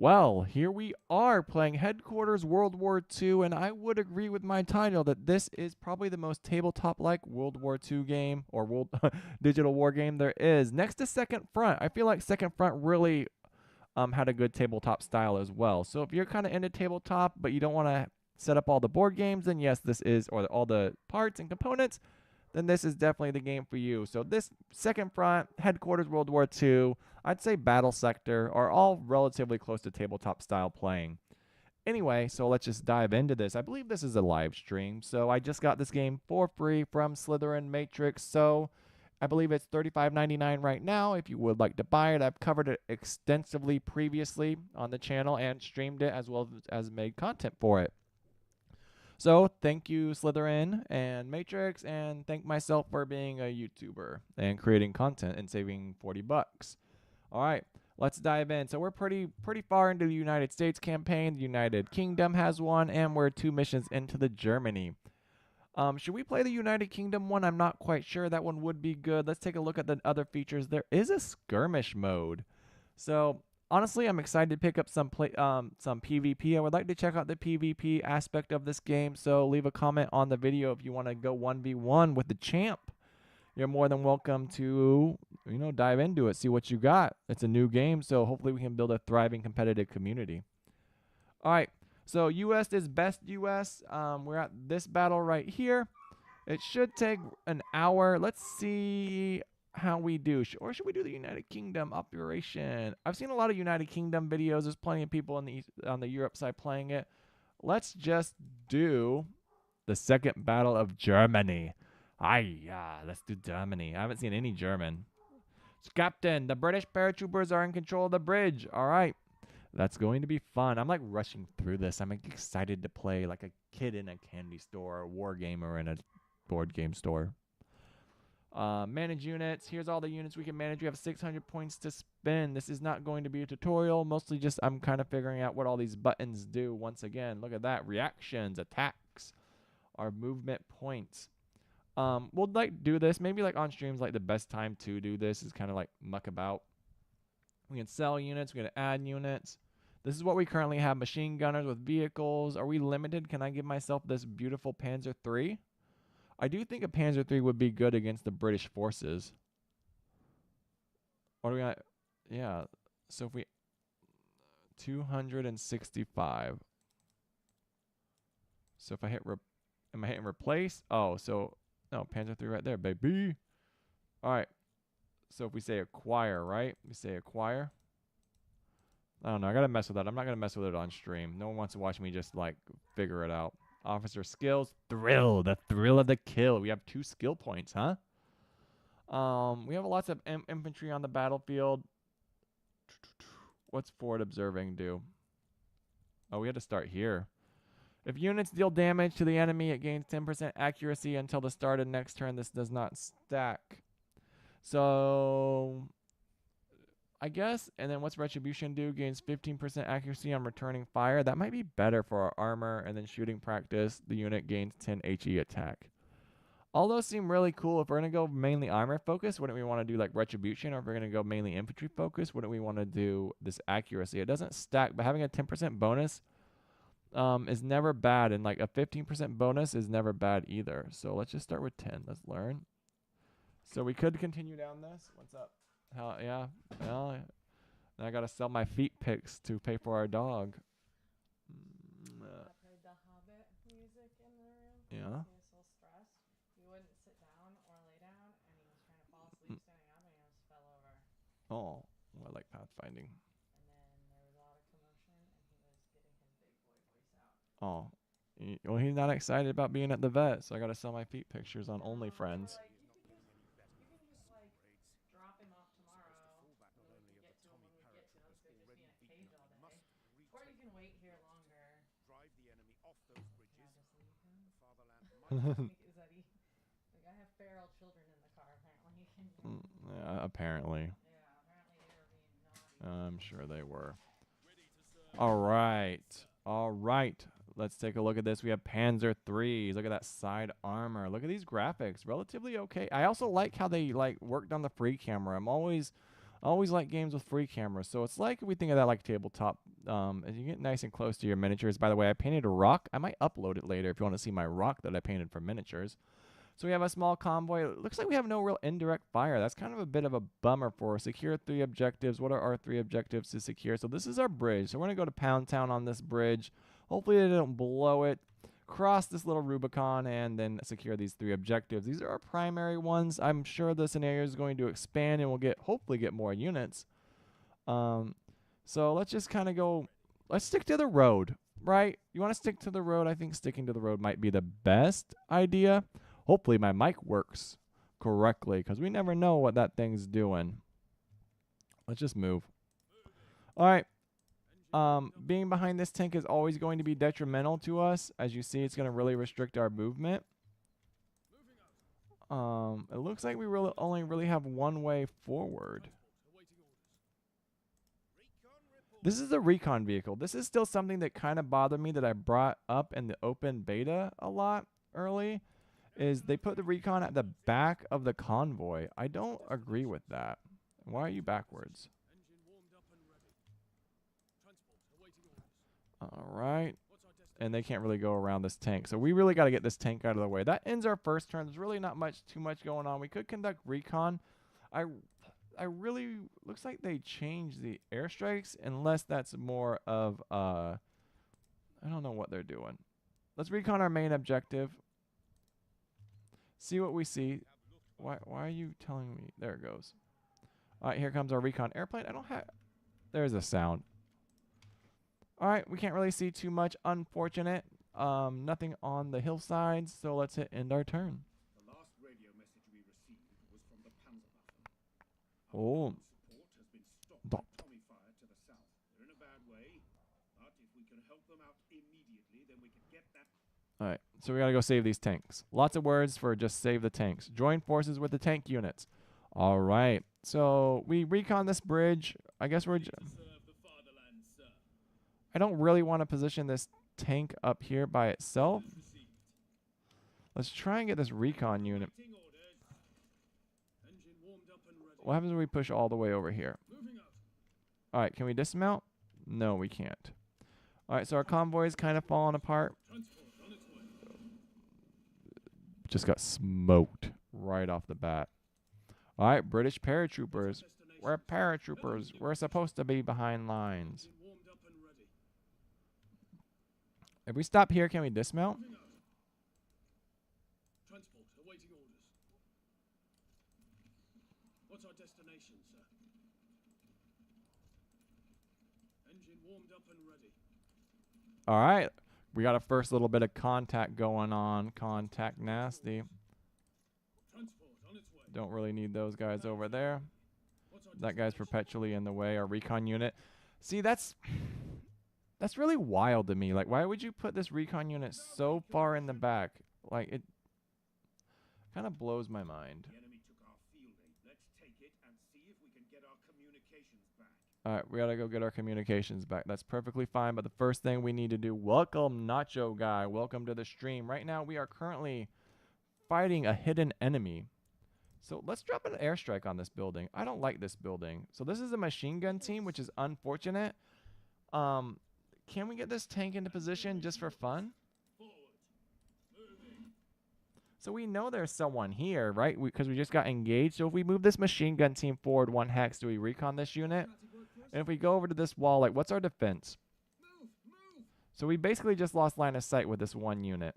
Well, here we are playing Headquarters World War II, and I would agree with my title that this is probably the most tabletop-like World War II game or world digital war game there is. Next to Second Front, I feel like Second Front really had a good tabletop style as well. So if you're kind of into tabletop, but you don't want to set up all the board games, then yes, this is, or all the parts and components, then this is definitely the game for you. So this Second Front, Headquarters World War II, I'd say Battle Sector are all relatively close to tabletop style playing. Anyway, so let's just dive into this. I believe this is a live stream, so I just got this game for free from Slytherin Matrix, so I believe it's $35.99 right now if you would like to buy it. I've covered it extensively previously on the channel and streamed it as well as made content for it. So thank you, Slytherin and Matrix, and thank myself for being a YouTuber and creating content and saving 40 bucks. All right, let's dive in. So we're pretty far into the United States campaign. The United Kingdom has one, and we're 2 missions into the Germany. Should we play the United Kingdom one? I'm not quite sure. That one would be good. Let's take a look at the other features. There is a skirmish mode. So honestly, I'm excited to pick up some PvP. I would like to check out the PvP aspect of this game. So leave a comment on the video if you want to go 1v1 with the champ. You're more than welcome to, dive into it, see what you got. It's a new game, so hopefully we can build a thriving competitive community. All right, so U.S. is best U.S. We're at this battle right here. It should take an hour. Let's see how we do. Or should we do the United Kingdom operation? I've seen a lot of United Kingdom videos. There's plenty of people on the Europe side playing it. Let's just do the second battle of Germany. Let's do Germany. I haven't seen any German. Captain, the British paratroopers are in control of the bridge. All right. That's going to be fun. I'm like rushing through this. I'm excited to play like a kid in a candy store or a war game or in a board game store. Manage units. Here's all the units we can manage. We have 600 points to spend. This is not going to be a tutorial. Mostly just I'm kind of figuring out what all these buttons do. Once again, look at that. Reactions, attacks, our movement points. We'll like do this. Maybe like on streams, like the best time to do this is kind of like muck about. We can sell units. We can add units. This is what we currently have. Machine gunners with vehicles. Are we limited? Can I give myself this beautiful Panzer III? I do think a Panzer III would be good against the British forces. What do we got? Yeah. So if we 265. So if I hit am I hitting replace? Oh, so no, Panzer III right there, baby. All right. So if we say acquire, right? We say acquire. I don't know. I got to mess with that. I'm not going to mess with it on stream. No one wants to watch me just like figure it out. Officer skills. Thrill. The thrill of the kill. We have 2 skill points, huh? We have lots of infantry on the battlefield. What's forward observing do? Oh, we had to start here. If units deal damage to the enemy, it gains 10% accuracy until the start of next turn. This does not stack. So I guess, and then what's retribution do? Gains 15% accuracy on returning fire. That might be better for our armor. And then shooting practice, the unit gains 10 HE attack. All those seem really cool. If we're going to go mainly armor focus, wouldn't we want to do like retribution? Or if we're going to go mainly infantry focus, wouldn't we want to do this accuracy? It doesn't stack, but having a 10% bonus is never bad. And like a 15% bonus is never bad either. So let's just start with 10. Let's learn. So we could continue down this. What's up? Hell yeah. Well, then I gotta sell my feet pics to pay for our dog. Played the Hobbit music in the room. Yeah. He was so stressed. He wouldn't sit down or lay down, and he was trying to fall asleep standing up, and he just fell over. Oh, well, I like pathfinding. And then there was a lot of commotion, and he was getting his big boy voice out. Oh. Well, he's not excited about being at the vet, so I gotta sell my feet pictures on OnlyFriends. Like, you can just like drop him off tomorrow, and then we can get to him when we get to him. So he'll just be in a cage all day, or you can wait here longer. Drive the enemy off those bridges. Yeah, just leave him. Is that he? Like, I have feral children in the car. Apparently. Yeah, apparently. Yeah, apparently they were being naughty. I'm sure they were. All right. All right. Let's take a look at this. We have Panzer IIIs. Look at that side armor. Look at these graphics. Relatively okay. I also like how they like worked on the free camera. I'm always like games with free cameras. So it's like we think of that like tabletop As you get nice and close to your miniatures. By the way, I painted a rock. I might upload it later if you want to see my rock that I painted for miniatures. So we have a small convoy. It looks like we have no real indirect fire. That's kind of a bit of a bummer for us. Secure 3 objectives. What are our 3 objectives to secure? So this is our bridge. So we're going to go to Pound Town on this bridge. Hopefully they don't blow it. Cross this little Rubicon and then secure these 3 objectives. These are our primary ones. I'm sure the scenario is going to expand and we'll hopefully get more units. So let's just kind of go. Let's stick to the road, right? You want to stick to the road? I think sticking to the road might be the best idea. Hopefully my mic works correctly because we never know what that thing's doing. Let's just move. All right. Being behind this tank is always going to be detrimental to us. As you see, it's going to really restrict our movement. It looks like we only really have one way forward. This is the recon vehicle. This is still something that kind of bothered me that I brought up in the open beta a lot early. Is they put the recon at the back of the convoy. I don't agree with that. Why are you backwards? All right. And they can't really go around this tank. So we really got to get this tank out of the way. That ends our first turn. There's really not too much going on. We could conduct recon. I really looks like they changed the airstrikes unless that's more of I don't know what they're doing. Let's recon our main objective. See what we see. Why are you telling me? There it goes. All right, here comes our recon airplane. I don't have. There's a sound. All right, we can't really see too much. Unfortunate. Nothing on the hillsides. So let's hit end our turn. The last radio message we received was from the Panzerwaffen. Oh. Support has been stopped by Tommy fire to the south. They're in a bad way, but if we can help them out immediately, then we can get that. All right, so we got to go save these tanks. Lots of words for just save the tanks. Join forces with the tank units. All right, so we recon this bridge. I guess I don't really want to position this tank up here by itself. Let's try and get this recon unit. What happens when we push all the way over here? All right, can we dismount? No, we can't. All right, so our convoy is kind of falling apart. Just got smoked right off the bat. All right, British paratroopers. We're paratroopers. We're supposed to be behind lines. If we stop here, can we dismount? Transport awaiting orders. What's our destination, sir? Engine warmed up and ready. All right. We got a first little bit of contact going on. Contact nasty. Transport on its way. Don't really need those guys over there. That guy's perpetually in the way. Our recon unit. See, that's really wild to me. Like, why would you put this recon unit so far in the back? Like, it kind of blows my mind. The enemy took our field aid. Let's take it and see if we can get our communications back. All right, we got to go get our communications back. That's perfectly fine, but the first thing we need to do, welcome Nacho Guy. Welcome to the stream. Right now, we are currently fighting a hidden enemy. So let's drop an airstrike on this building. I don't like this building. So this is a machine gun team, which is unfortunate. Can we get this tank into position just for fun? So we know there's someone here, right? Because we just got engaged. So if we move this machine gun team forward 1 hex, do we recon this unit? And if we go over to this wall, like, what's our defense? So we basically just lost line of sight with this one unit.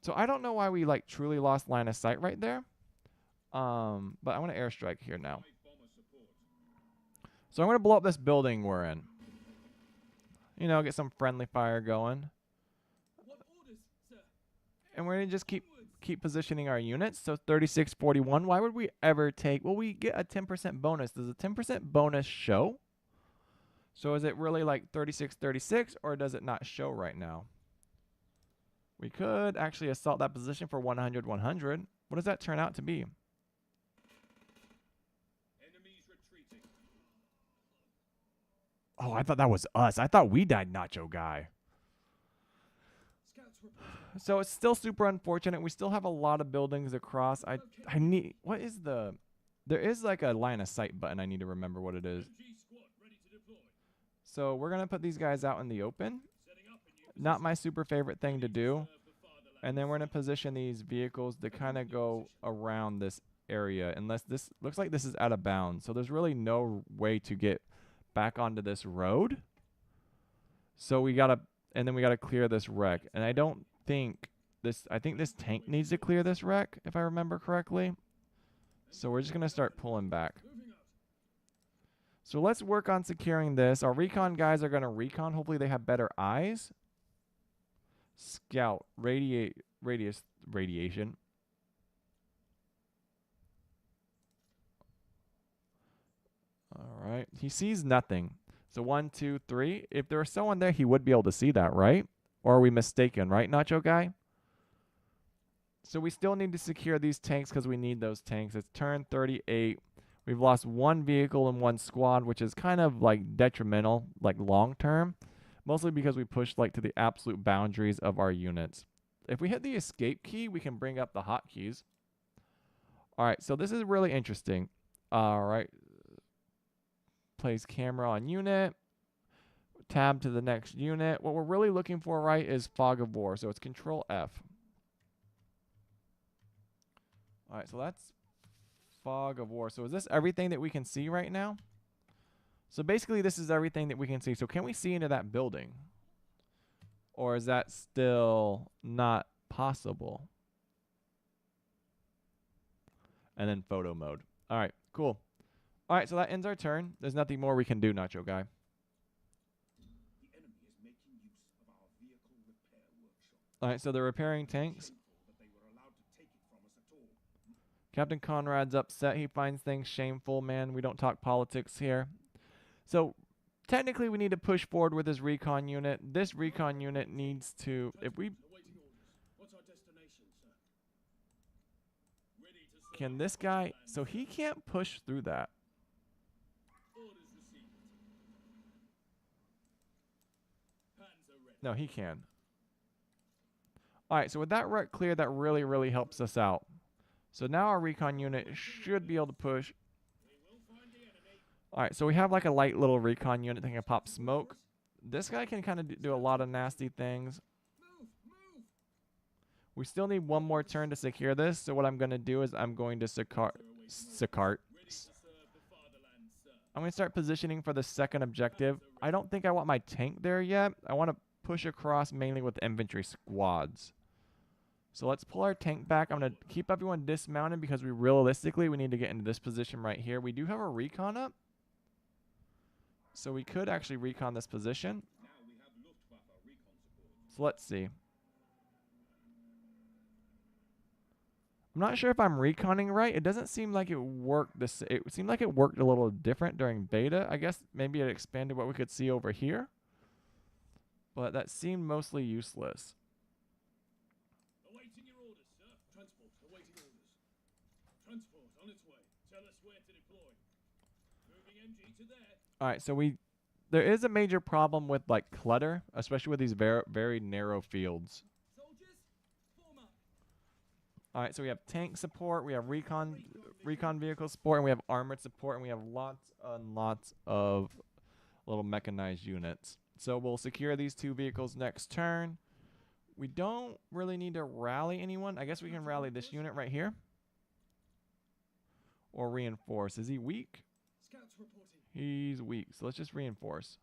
So I don't know why we, like, truly lost line of sight right there. But I want to airstrike here now. So I'm going to blow up this building we're in. You know, get some friendly fire going. And we're going to just keep positioning our units. So 3641. Why would we ever take... Well, we get a 10% bonus. Does a 10% bonus show? So is it really like 3636 or does it not show right now? We could actually assault that position for 100, 100. What does that turn out to be? Enemies retreating. Oh, I thought that was us. I thought we died, Nacho Guy. So it's still super unfortunate. We still have a lot of buildings across. I need... What is the... There is like a line of sight button. I need to remember what it is. So we're going to put these guys out in the open. Setting up a new Not my super favorite thing to do. serve the fatherland. And then we're going to position these vehicles to kind of go around this area. Unless this looks like this is out of bounds. So there's really no way to get back onto this road. So we got to, and then we got to clear this wreck. And I don't think this, I think this tank needs to clear this wreck, if I remember correctly. So we're just going to start pulling back. Moving out. So let's work on securing this. Our recon guys are going to recon. Hopefully they have better eyes. Scout, radiation. All right. He sees nothing. So 1, 2, 3. If there was someone there, he would be able to see that, right? Or are we mistaken, right, Nacho Guy? So we still need to secure these tanks because we need those tanks. It's turn 38. We've lost one vehicle and one squad, which is kind of like detrimental, like long term. Mostly because we pushed like to the absolute boundaries of our units. If we hit the escape key, we can bring up the hotkeys. All right, so this is really interesting. All right. Place camera on unit. Tab to the next unit. What we're really looking for, right, is fog of war. So it's Control F. All right, so that's fog of war. So is this everything that we can see right now? So basically this is everything that we can see. So can we see into that building? Or is that still not possible? And then photo mode. All right, cool. All right, so that ends our turn. There's nothing more we can do, Nacho Guy. The enemy is making use of our vehicle repair workshop. All right, so they're repairing tanks. Shameful that they were allowed to take it from us at all. Captain Conrad's upset. He finds things shameful, man. We don't talk politics here. So technically we need to push forward with this recon unit. This recon unit needs to, if we, Awaiting orders. What's our destination, sir? Ready to serve can this guy, so he can't push through that. orders received. Hands are ready. No, he can. All right, so with that wreck clear, that really helps us out. So now our recon unit should be able to push. We will find the enemy. All right, so we have like a light little recon unit that can pop smoke. This guy can kind of do a lot of nasty things. Move, move. We still need one more turn to secure this. So what I'm going to do is I'm going to Ready to serve the fatherland, sir. I'm going to start positioning for the second objective. I don't think I want my tank there yet. I want to push across mainly with infantry squads. So let's pull our tank back. I'm going to keep everyone dismounted because we realistically, we need to get into this position right here. We do have a recon up. So we could actually recon this position. Now we have Luftwaffe recon support. So let's see. I'm not sure if I'm reconning right. It doesn't seem like it worked. It seemed like it worked a little different during beta. I guess maybe it expanded what we could see over here. But that seemed mostly useless. Awaiting your orders, sir. Transport awaiting orders. Transport on its way. Tell us where to deploy. Moving MG to there. All right, so there is a major problem with like clutter, especially with these very narrow fields. Soldiers, form up. All right, so we have tank support, we have recon vehicle support, and we have armored support, and we have lots and lots of little mechanized units. So we'll secure these two vehicles next turn. We don't really need to rally anyone. I guess we can rally this unit right here. Or reinforce. Is he weak? Scouts reporting. He's weak, so let's just reinforce.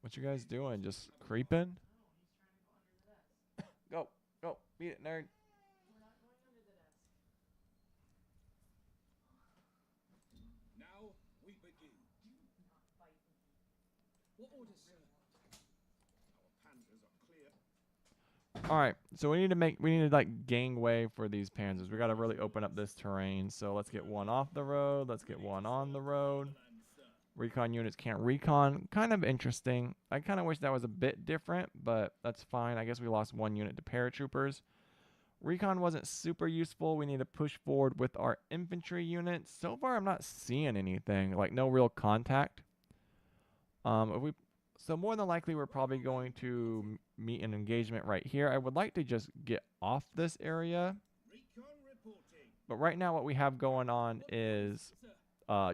What you guys doing? Just creeping? Go, go, beat it, nerd. Now we begin. What orders, sir? Our panzers are clear. All right, so we need to like gangway for these panzers. We got to really open up this terrain. So let's get one off the road. Let's get one on the road. Recon units can't recon. Kind of interesting. I kind of wish that was a bit different, but that's fine. I guess we lost one unit to paratroopers. Recon wasn't super useful. We need to push forward with our infantry units. So far, I'm not seeing anything, like no real contact. So more than likely, we're probably going to meet an engagement right here. I would like to just get off this area. Recon reporting. But right now, what we have going on is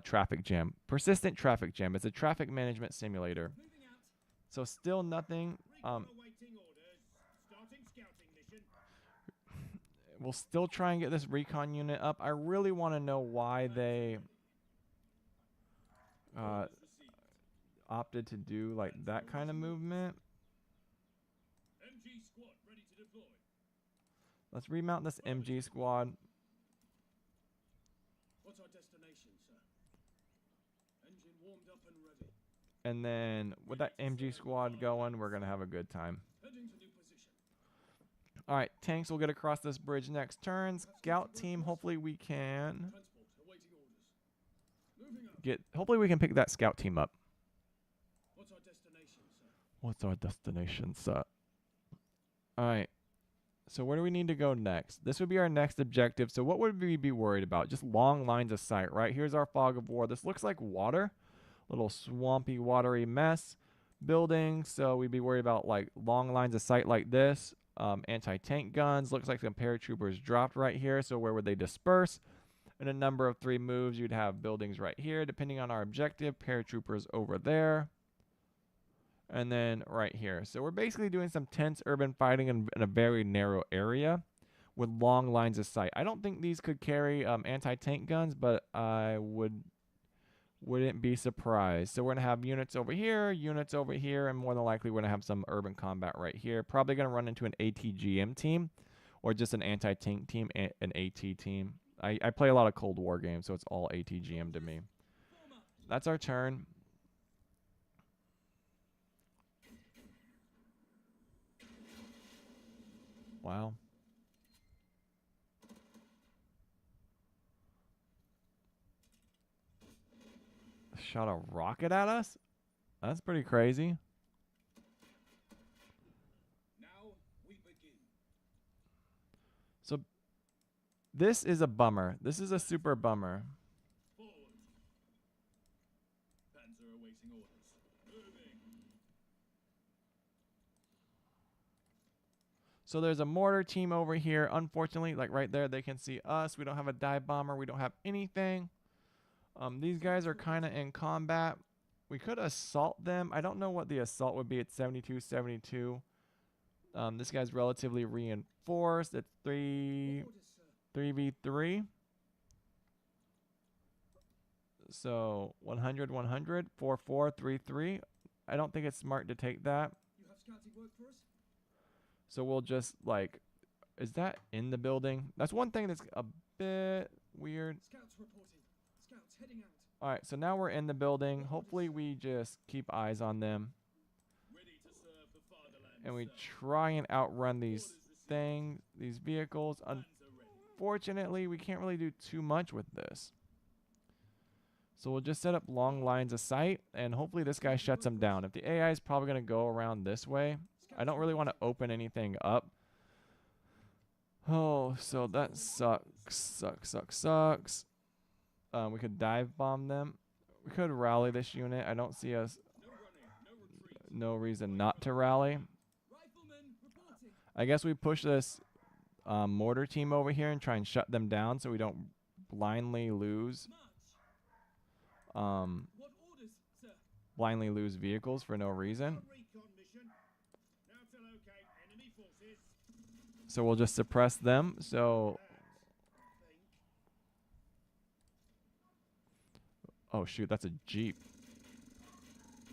traffic jam. Persistent traffic jam. It's a traffic management simulator. Moving out. So still nothing. Recon awaiting orders. Starting scouting mission. We'll still try and get this recon unit up. I really want to know why they Orders received. opted to do like that kind of movement. MG squad ready to deploy. Let's remount this MG squad. What's our destination, sir? Engine warmed up and ready. And then with that MG squad going, we're going to have a good time. Heading to new position. All right, tanks will get across this bridge next turn. Scout team, hopefully we can Transport awaiting orders. Moving up. hopefully we can pick that scout team up. What's our destination, sir? What's our destination, sir? All right. So where do we need to go next? This would be our next objective. So what would we be worried about? Just long lines of sight, right? Here's our fog of war. This looks like water. Little swampy, watery mess. Buildings. So we'd be worried about like long lines of sight like this. Anti-tank guns. Looks like some paratroopers dropped right here. So where would they disperse? In a number of 3 moves, you'd have buildings right here. Depending on our objective, paratroopers over there. And then right here. So we're basically doing some tense urban fighting in a very narrow area with long lines of sight. I don't think these could carry anti-tank guns, but I wouldn't be surprised. So we're going to have units over here, and more than likely we're going to have some urban combat right here. Probably going to run into an ATGM team or just an anti-tank team, an AT team. I play a lot of Cold War games, so it's all ATGM to me. That's our turn. Wow. Shot a rocket at us? That's pretty crazy. Now we begin. So this is a bummer. This is a super bummer. Forward. Panzer awaiting orders. Moving. So there's a mortar team over here. Unfortunately, like right there, they can see us. We don't have a dive bomber. We don't have anything. These guys are kind of in combat. We could assault them. I don't know what the assault would be. It's 72-72. This guy's relatively reinforced. It's 3v3. So 100, 100, 4, 4, 3, 3. I don't think it's smart to take that. You have scouting work for us? So we'll just like, is that in the building? That's one thing that's a bit weird. Scouts reporting. Scouts heading out. All right, so now we're in the building. Hopefully we just keep eyes on them Ready to serve the fatherland. and we sir. try and outrun these Orders received. things, these vehicles. Panzer ready. Unfortunately, we can't really do too much with this. So we'll just set up long lines of sight and hopefully this guy shuts them down. If the AI is probably going to go around this way, I don't really want to open anything up. Oh, so that sucks. We could dive bomb them. We could rally this unit. I don't see us. No running. No retreat. No reason not to rally. Riflemen reporting. I guess we push this mortar team over here and try and shut them down so we don't blindly lose March. What orders, sir? blindly lose vehicles for no reason. Recon mission. Now to locate enemy forces. So we'll just suppress them. So, Think. oh shoot, that's a Jeep.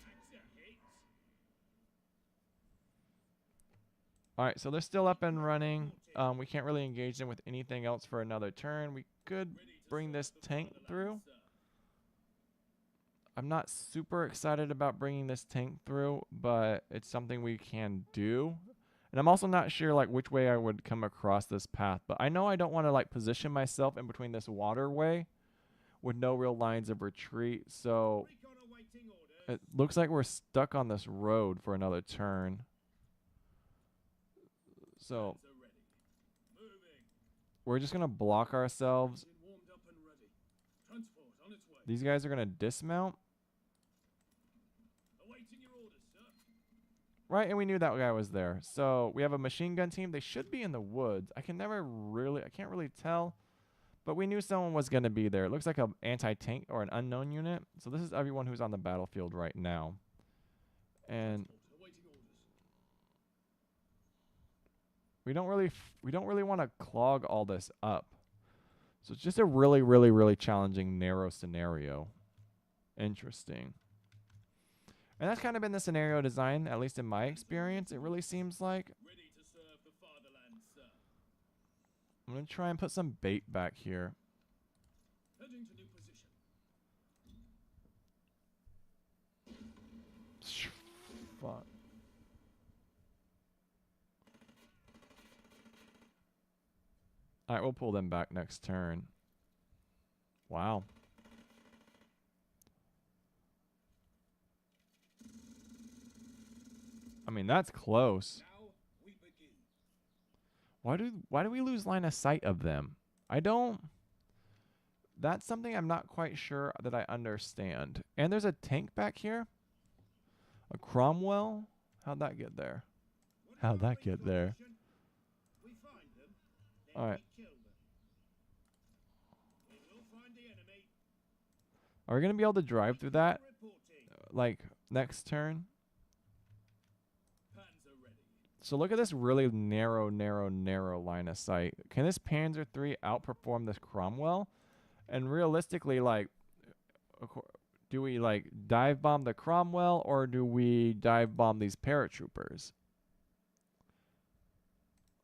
Axia hits. All right, so they're still up and running. We can't really engage them with anything else for another turn. We could Ready to bring serve this the tank fatherland, through. sir. I'm not super excited about bringing this tank through, but it's something we can do. And I'm also not sure like which way I would come across this path, but I know I don't want to like position myself in between this waterway with no real lines of retreat. So Recon awaiting orders. it looks like we're stuck on this road for another turn. So Panzer ready. Moving. we're just going to block ourselves. Engine warmed up and ready. Transport on its way. These guys are going to dismount. Awaiting your orders, sir. Right, and we knew that guy was there. So we have a machine gun team. They should be in the woods. I can't really tell. But we knew someone was going to be there. It looks like an anti-tank or an unknown unit. So this is everyone who's on the battlefield right now. And Awaiting orders. we don't really want to clog all this up. So it's just a really, really, really challenging, narrow scenario. Interesting. And that's kind of been the scenario design, at least in my experience. It really seems like. Ready to serve the fatherland, sir. I'm going to try and put some bait back here. Heading to new position. Fuck. Alright, we'll pull them back next turn. Wow. I mean, that's close. Now we begin. Why do we lose line of sight of them? I don't. That's something I'm not quite sure that I understand. And there's a tank back here. A Cromwell. How'd that get there? How'd that get there? We find them, then Alright. we kill them. We will find the enemy. Are we gonna be able to drive through that Reporting. like next turn? Panzer ready. So look at this really narrow line of sight. Can this Panzer III outperform this Cromwell? And realistically, like, do we like dive bomb the Cromwell or do we dive bomb these paratroopers?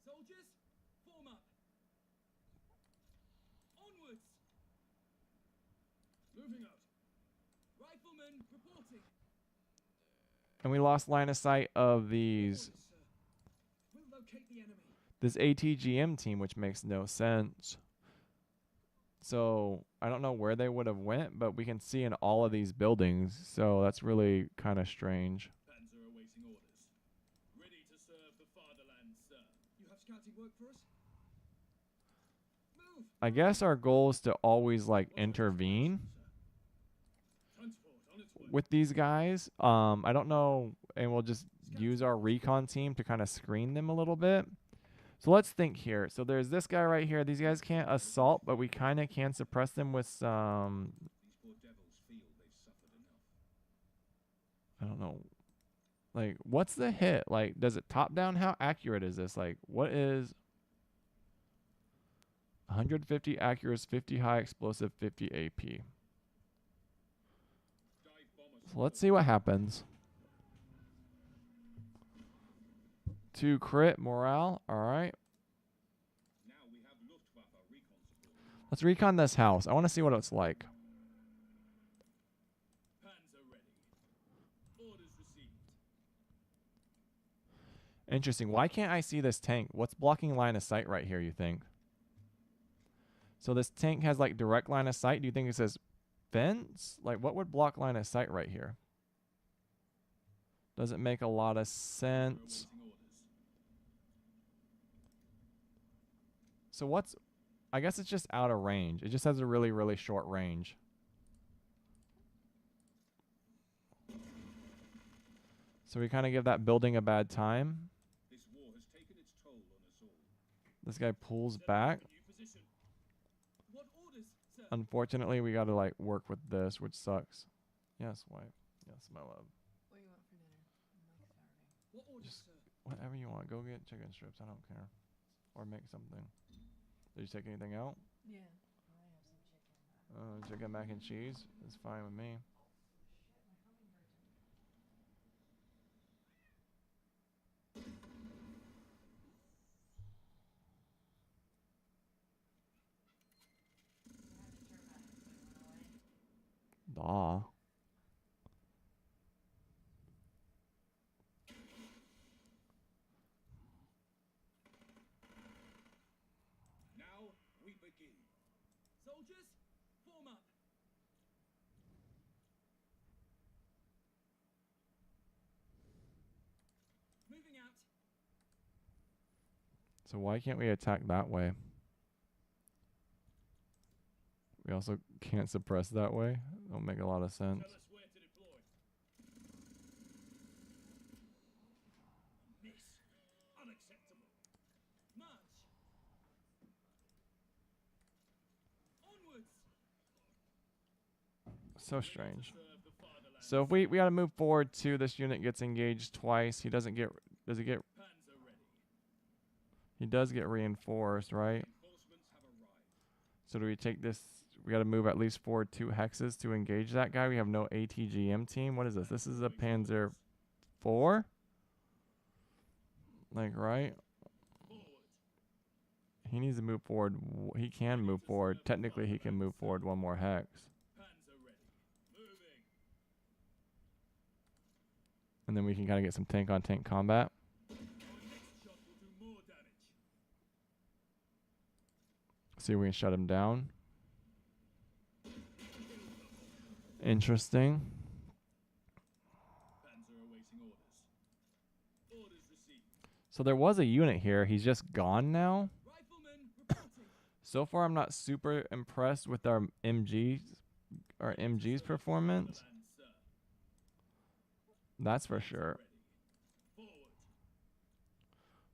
Soldiers, form up. Onwards. Moving out. Riflemen reporting. And we lost line of sight of these Orders, sir. We'll locate the enemy. this ATGM team, which makes no sense. So I don't know where they would have went, but we can see in all of these buildings. So that's really kind of strange. Panzer awaiting orders. Ready to serve the fatherland, sir. You have scouting work for us? Move. I guess our goal is to always like intervene Transport on its way. with these guys. I don't know, and we'll just use our recon team to kind of screen them a little bit. So let's think here. So there's this guy right here. These guys can't assault, but we kind of can suppress them with some, These poor devils feel they've suffered enough. I don't know. Like, what's the hit? Like, does it top down? How accurate is this? Like, what is 150 accuracy, 50 high explosive, 50 AP? Dive bombers. So let's see what happens. 2 crit morale. All right. Now we have Luftwaffe recon support. Let's recon this house. I want to see what it's like. Panzer ready. Orders received. Interesting. Why can't I see this tank? What's blocking line of sight right here, you think? So this tank has like direct line of sight. Do you think it says fence? Like what would block line of sight right here? Doesn't make a lot of sense. Awaiting orders. So what's, I guess it's just out of range. It just has a really, really short range. So we kind of give that building a bad time. This war has taken its toll on us all. This guy pulls back. New position. What orders, sir? Unfortunately, we got to like work with this, which sucks. Yes, wife. Yes, my love. What do you want for dinner? I'm like starving. What orders, Just- sir? Whatever you want. Go get chicken strips. I don't care. Or make something. Did you take anything out? Yeah. I have some chicken. Chicken mac and cheese is fine with me. Duh. Now we begin. Soldiers, form up. Moving out. So why can't we attack that way? We also can't suppress that way. Don't make a lot of sense. Tell us where to deploy. Miss. Unacceptable. March. So strange. Serve the fatherland. So if we gotta move forward too, this unit gets engaged twice. He doesn't get. Does he get? Panzer ready. He does get reinforced, right? Reinforcements have arrived. So do we take this? We got to move at least forward 2 hexes to engage that guy. We have no ATGM team. What is this? This is a Panzer 4? Like, right? Forward. He needs to move forward. He can move forward. Technically, he can move forward 1 more hex. Panzer ready. Moving. And then we can kind of get some tank-on-tank combat. Our next shot will do more damage. See if we can shut him down. Interesting. Panzer awaiting orders. Orders received. So there was a unit here. He's just gone now. Riflemen reporting. So far, I'm not super impressed with our MG's performance. Fatherland, sir. That's for sure. Ready.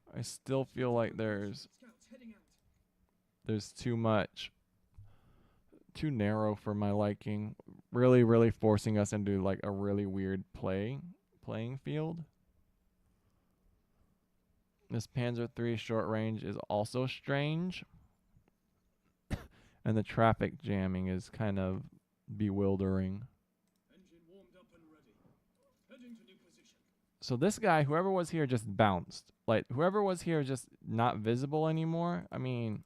Forward. I still feel like there's Scouts heading out. too narrow for my liking. Really forcing us into like a really weird playing field. This Panzer III short range is also strange. And the traffic jamming is kind of bewildering. Engine warmed up and ready. Heading to new position. So this guy, whoever was here, just bounced. Like, whoever was here just not visible anymore. I mean,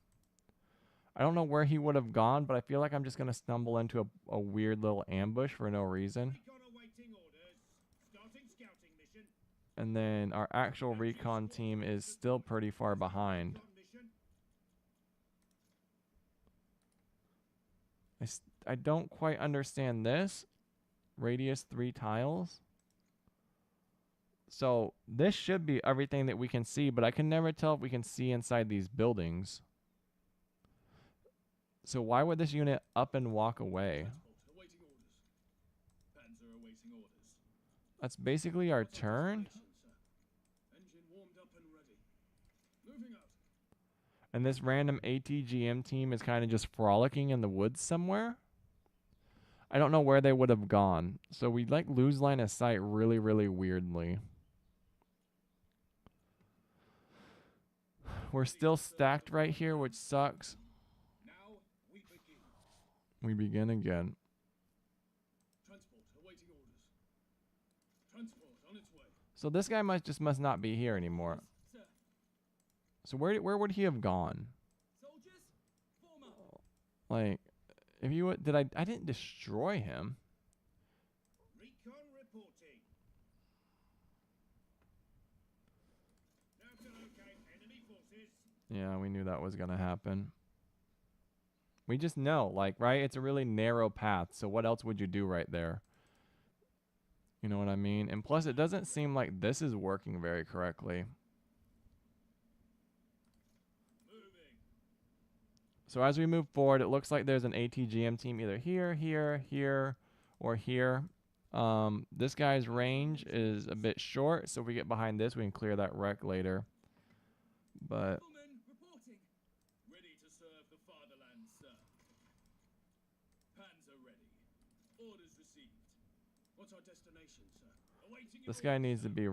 I don't know where he would have gone, but I feel like I'm just going to stumble into a weird little ambush for no reason. Recon awaiting orders. Starting scouting mission. And then our actual recon team is still pretty far behind. Recon mission. I don't quite understand this. Radius 3 tiles. So this should be everything that we can see, but I can never tell if we can see inside these buildings. So why would this unit up and walk away? Transport awaiting orders. Panzer awaiting orders. That's basically our turn. Engine warmed up and ready. Moving out. And this random ATGM team is kind of just frolicking in the woods somewhere. I don't know where they would have gone. So we like lose line of sight really weirdly. We're still stacked right here, which sucks. Now we begin. We begin again. Transport awaiting orders. Transport on its way. So this guy must not be here anymore. Sir. So where would he have gone? Soldiers, form up. Like, if you would, I didn't destroy him. Recon reporting. Now to locate enemy forces. Yeah, we knew that was gonna happen. We just know, like, right? It's a really narrow path. So what else would you do right there? You know what I mean? And plus, it doesn't seem like this is working very correctly. Moving. So as we move forward, it looks like there's an ATGM team either here, or here. This guy's range is a bit short, so if we get behind this, we can clear that wreck later. But Riflemen reporting. Ready to serve the fatherland, sir. Panzer ready. Orders received. What's our destination, sir? Awaiting your this guy orders, needs to sir. be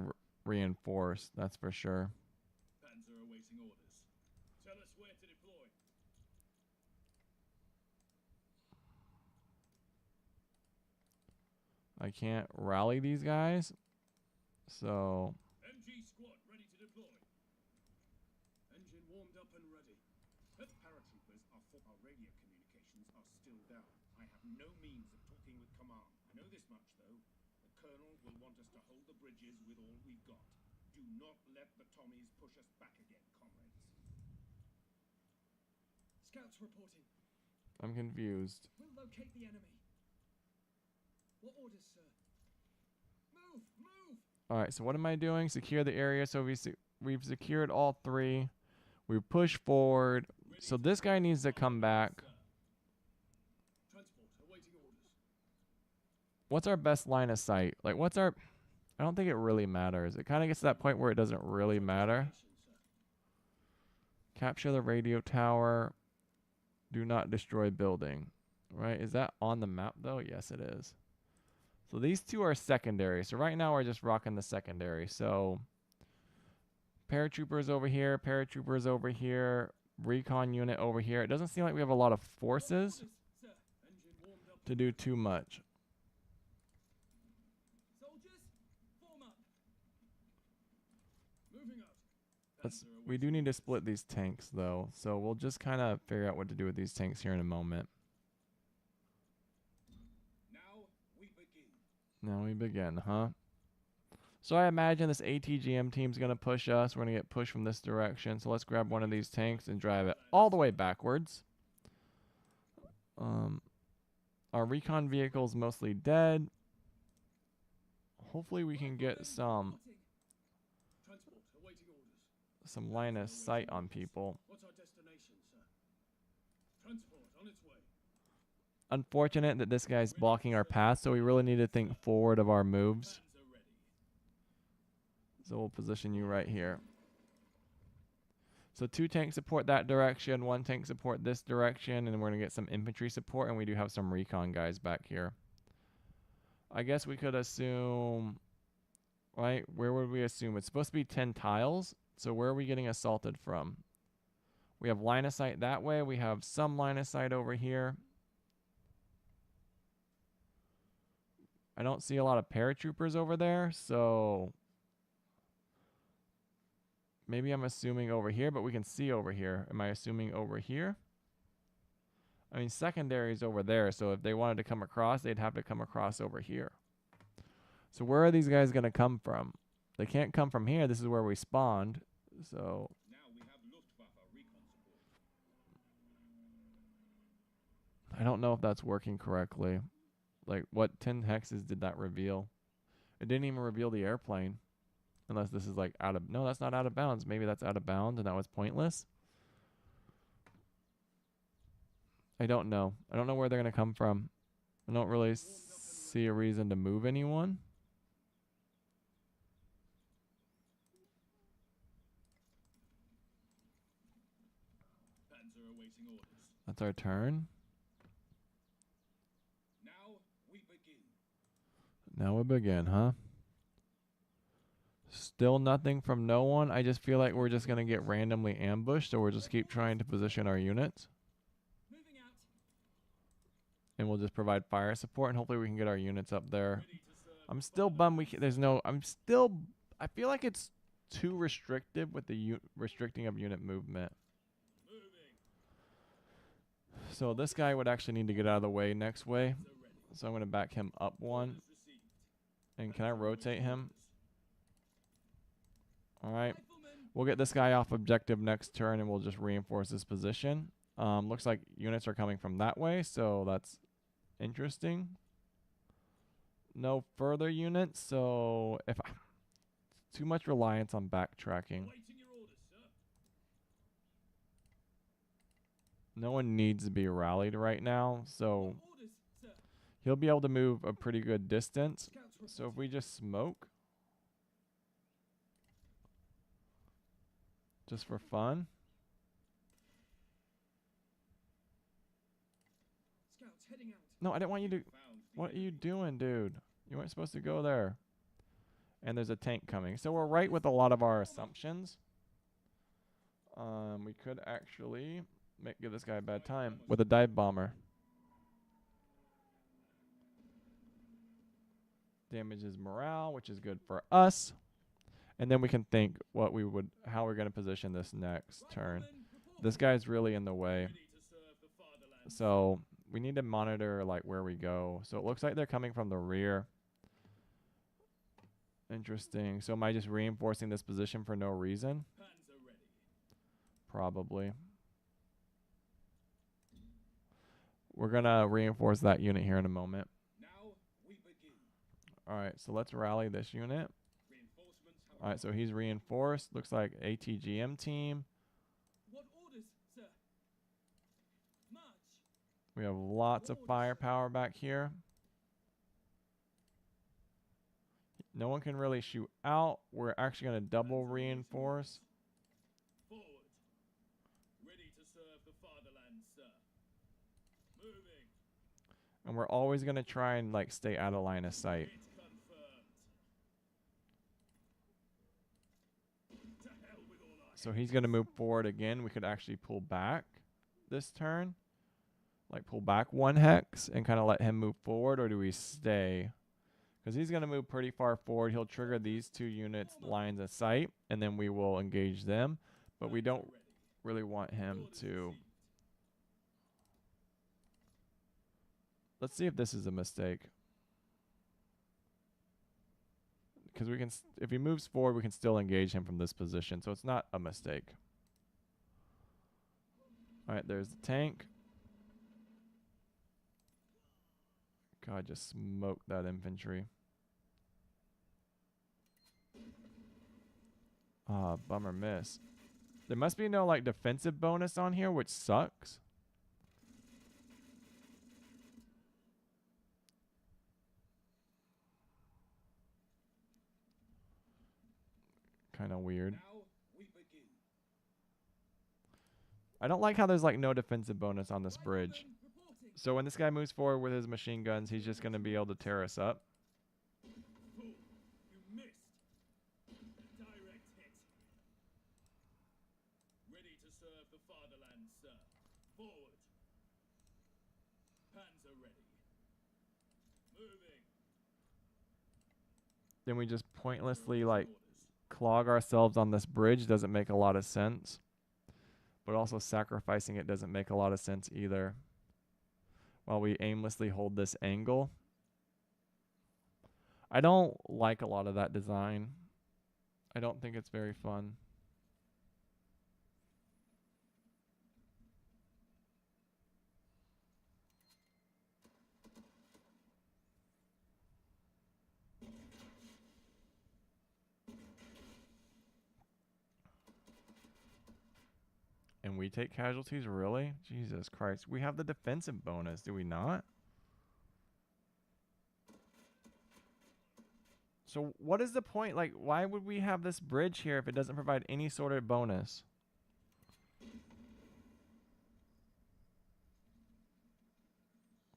reinforced, that's for sure. Panzer awaiting orders. Tell us where to deploy. I can't rally these guys, so MG squad ready to deploy. Engine warmed up and ready. Paratroopers are for our radio communications are still down. I have no means of talking with command. I know this much though. The colonel will want us to hold the bridges with all we've got. Do not let the Tommies push us back again, comrades. Scouts reporting. I'm confused. We'll locate the enemy. What orders, sir? Move! Move! All right, so what am I doing? Secure the area. So we've secured all 3. We push forward. So this guy needs to come back. Transport awaiting orders. What's our best line of sight? Like, what's our... I don't think it really matters. It kind of gets to that point where it doesn't really matter. Capture the radio tower. Do not destroy building. Right? Is that on the map though? Yes, it is. So these two are secondary. So right now we're just rocking the secondary. So paratroopers over here, paratroopers over here, recon unit over here. It doesn't seem like we have a lot of forces Engine warmed up. to do too much. Soldiers, form up. Moving out. We do need to split these tanks though. So we'll just kind of figure out what to do with these tanks here in a moment. Now we begin. Now we begin, huh? So I imagine this ATGM team's going to push us. We're going to get pushed from this direction. So let's grab one of these tanks and drive it all the way backwards. Our recon vehicle's mostly dead. Hopefully we can get some Transport awaiting orders. line of sight on people. What's our destination, sir? Transport on its way. Unfortunate that this guy's blocking our path, so we really need to think forward of our moves. Plans are ready. So we'll position you right here. So 2 tanks support that direction, 1 tank support this direction, and we're going to get some infantry support, and we do have some recon guys back here. I guess we could assume, right, where would we assume? It's supposed to be 10 tiles, so where are we getting assaulted from? We have line of sight that way, we have some line of sight over here. I don't see a lot of paratroopers over there, so maybe I'm assuming over here, but we can see over here. Am I assuming over here? I mean, secondary is over there, so if they wanted to come across, they'd have to come across over here. So where are these guys going to come from? They can't come from here. This is where we spawned. So Now we have Luftwaffe recon support. I don't know if that's working correctly. Like, what 10 hexes did that reveal? It didn't even reveal the airplane. Unless this is like out of... No, that's not out of bounds. Maybe that's out of bounds and that was pointless. I don't know. I don't know where they're going to come from. I don't really see a reason to move anyone. Panzer awaiting orders. That's our turn. Now we begin. Now we begin, huh? Still nothing from no one. I just feel like we're just going to get randomly ambushed, so we'll just keep trying to position our units. Moving out. And we'll just provide fire support, and hopefully we can get our units up there. Ready to serve. I'm still bummed I feel like it's too restrictive with the restricting of unit movement. Moving. So this guy would actually need to get out of the way next way. Panzer ready. So I'm going to back him up one. Orders received. And can I rotate him? All right. Riflemen. We'll get this guy off objective next turn, and we'll just reinforce his position. Looks like units are coming from that way, so that's interesting. No further units, so if I... too much reliance on backtracking. Awaiting your orders, sir. No one needs to be rallied right now, so Orders, sir. he'll be able to move a pretty good distance. Scouts So if we just smoke, just for fun. Scouts heading out. No, I didn't want you to... Found the What are you enemy. doing, dude? You weren't supposed to go there. And there's a tank coming. So we're right with a lot of our assumptions. We could actually give this guy a bad time with a dive bomber. Damages morale, which is good for us. And then we can think how we're going to position this next turn. Riflemen, report. This guy's really in the way. Ready to serve the fatherland. So we need to monitor like where we go. So it looks like they're coming from the rear. Interesting. So am I just reinforcing this position for no reason? Panzer ready. Probably. We're going to reinforce that unit here in a moment. Now we begin. All right, so let's rally this unit. Reinforcements have All right, so he's reinforced. Looks like ATGM team. What orders, sir? March. We have lots of firepower back here. No one can really shoot out. We're actually going to double reinforce. Forward. Ready to serve the fatherland, sir. Moving. And we're always going to try and like stay out of line of sight. It's confirmed. To hell with all our So he's going to move forward again. We could actually pull back this turn. Like pull back 1 hex and kind of let him move forward, or do we stay? Because he's going to move pretty far forward. He'll trigger these 2 units lines of sight, and then we will engage them. But we don't really want him to. Let's see if this is a mistake. Because we can, if he moves forward, we can still engage him from this position. So it's not a mistake. All right, there's the tank. God, just smoked that infantry. Ah, bummer miss. There must be no like defensive bonus on here, which sucks. Kind of weird. Now we begin. I don't like how there's like no defensive bonus on this bridge. So when this guy moves forward with his machine guns, he's just going to be able to tear us up. Fool, you missed. Direct hit. Ready to serve the fatherland, sir. Forward. Panzer ready. Moving. Then we just pointlessly like clog ourselves on this bridge. Doesn't make a lot of sense. But also sacrificing it doesn't make a lot of sense either. While we aimlessly hold this angle. I don't like a lot of that design. I don't think it's very fun. And we take casualties, really? Jesus Christ. We have the defensive bonus, do we not? So what is the point? Like, why would we have this bridge here if it doesn't provide any sort of bonus?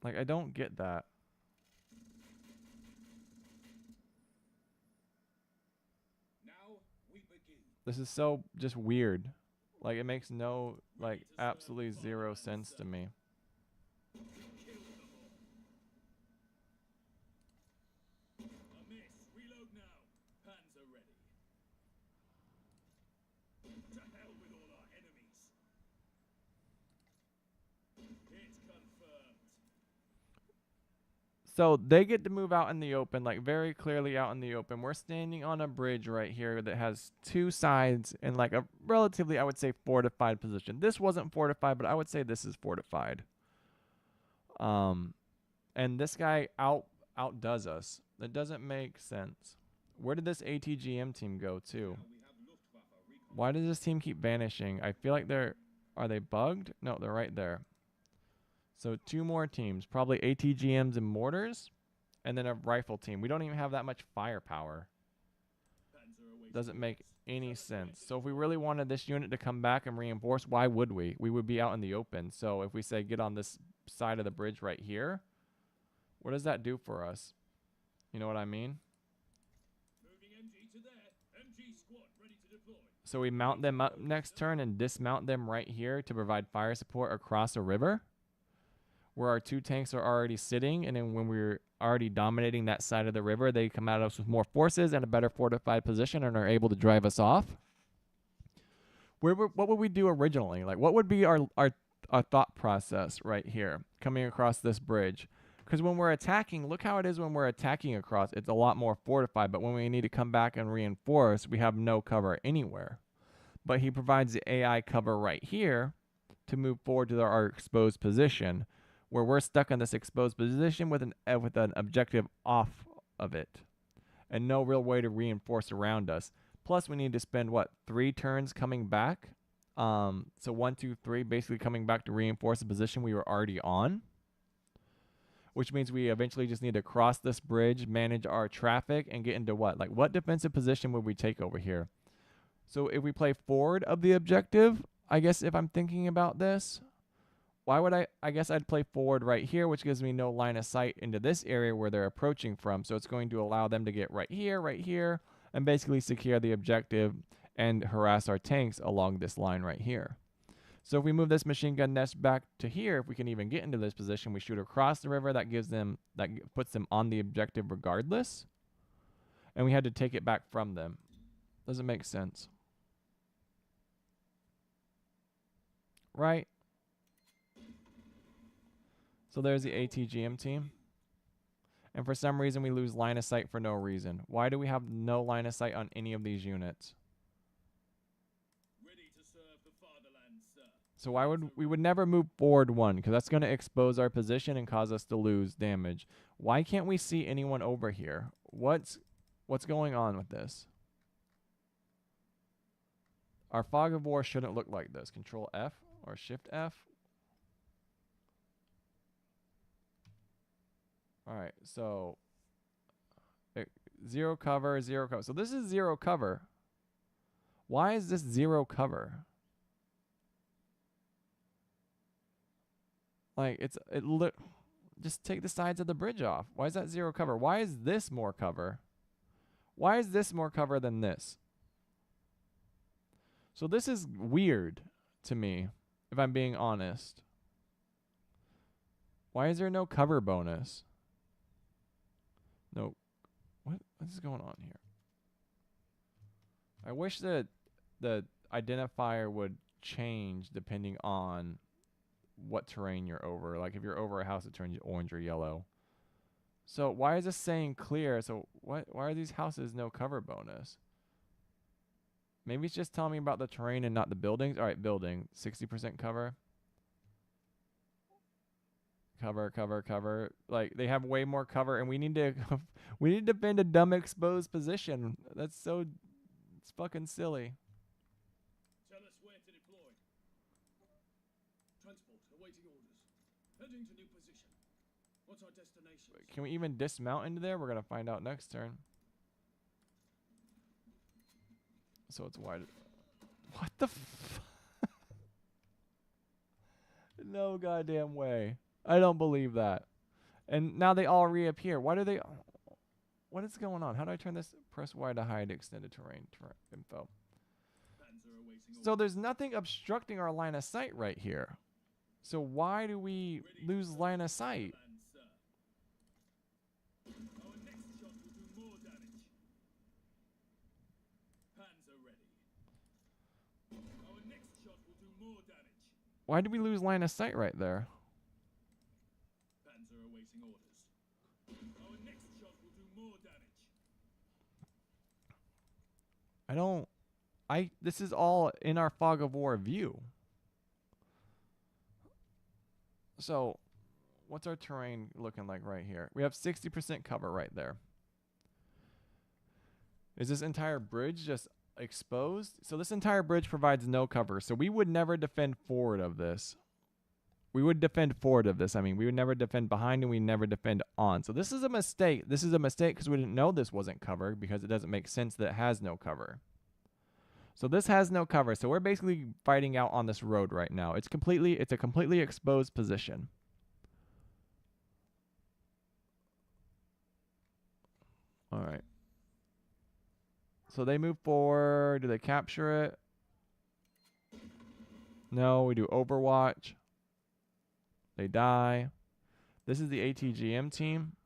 Like, I don't get that. Now we begin. This is so just weird. Like, it makes no, like, absolutely zero sense to me. Kill them all. A miss. Reload now. Panzer ready. To hell with all our enemies. It's confirmed. So they get to move out in the open, like very clearly out in the open. We're standing on a bridge right here that has 2 sides in like a relatively, I would say, fortified position. This wasn't fortified, but I would say this is fortified. And this guy outdoes us. That doesn't make sense. Where did this ATGM team go to? Now we have Luftwaffe recon. Why does this team keep vanishing? I feel like are they bugged? No, they're right there. So 2 more teams, probably ATGMs and mortars, and then a rifle team. We don't even have that much firepower. Panzer awaiting Doesn't make orders. any sense. So if we really wanted this unit to come back and reinforce, why would we? We would be out in the open. So if we say get on this side of the bridge right here, what does that do for us? You know what I mean? Moving MG to there. MG squad ready to deploy. So we mount them up next turn and dismount them right here to provide fire support across a river where our 2 tanks are already sitting. And then when we're already dominating that side of the river, they come at us with more forces and a better fortified position and are able to drive us off. What would we do originally? Like, what would be our thought process right here coming across this bridge? Because when we're attacking, look how it is when we're attacking across. It's a lot more fortified. But when we need to come back and reinforce, we have no cover anywhere. But he provides the AI cover right here to move forward to our exposed position, where we're stuck in this exposed position with an objective off of it and no real way to reinforce around us. Plus, we need to spend, what, 3 turns coming back? So 1, 2, 3, basically coming back to reinforce the position we were already on, which means we eventually just need to cross this bridge, manage our traffic, and get into what? Like, what defensive position would we take over here? So if we play forward of the objective, I guess if I'm thinking about this, why would I guess I'd play forward right here, which gives me no line of sight into this area where they're approaching from. So it's going to allow them to get right here, and basically secure the objective and harass our tanks along this line right here. So if we move this machine gun nest back to here, if we can even get into this position, we shoot across the river. That puts them on the objective regardless. And we had to take it back from them. Doesn't make sense. Right? So there's the ATGM team. And for some reason, we lose line of sight for no reason. Why do we have no line of sight on any of these units? Ready to serve the fatherland, sir. So why would we never move forward one? Because that's going to expose our position and cause us to lose damage. Why can't we see anyone over here? What's going on with this? Our fog of war shouldn't look like this. Control F or Shift F. All right, so zero cover, zero cover. So this is zero cover. Why is this zero cover? Like just take the sides of the bridge off. Why is that zero cover? Why is this more cover? Why is this more cover than this? So this is weird to me, if I'm being honest. Why is there no cover bonus? No, what is going on here? I wish that the identifier would change depending on what terrain you're over. Like if you're over a house, it turns orange or yellow. So why is this saying clear? So why are these houses no cover bonus? Maybe it's just telling me about the terrain and not the buildings. All right, building, 60% cover. Cover. Like they have way more cover, and we need to defend a dumb exposed position. It's fucking silly. Tell us where to deploy. Transport, awaiting orders. Heading to new position. What's our destination? Can we even dismount into there? We're gonna find out next turn. So it's wide. What the No goddamn way. I don't believe that. And now they all reappear. Why do they... What is going on? How do I turn this? Press Y to hide extended terrain info. So there's nothing obstructing our line of sight right here. So why do we lose line of sight? Our next shot will do more damage. Panzer ready. Our next shot will do more damage. Why did we lose line of sight right there? Panzer awaiting orders. Our next shot will do more damage. This is all in our fog of war view. So, what's our terrain looking like right here? We have 60% cover right there. Is this entire bridge just exposed? So this entire bridge provides no cover. So we would never defend forward of this. We would defend forward of this. I mean, we would never defend behind and we never defend on. So this is a mistake. This is a mistake because we didn't know this wasn't covered because it doesn't make sense that it has no cover. So this has no cover. So we're basically fighting out on this road right now. It's a completely exposed position. All right. So they move forward. Do they capture it? No, we do Overwatch. They die. This is the ATGM team.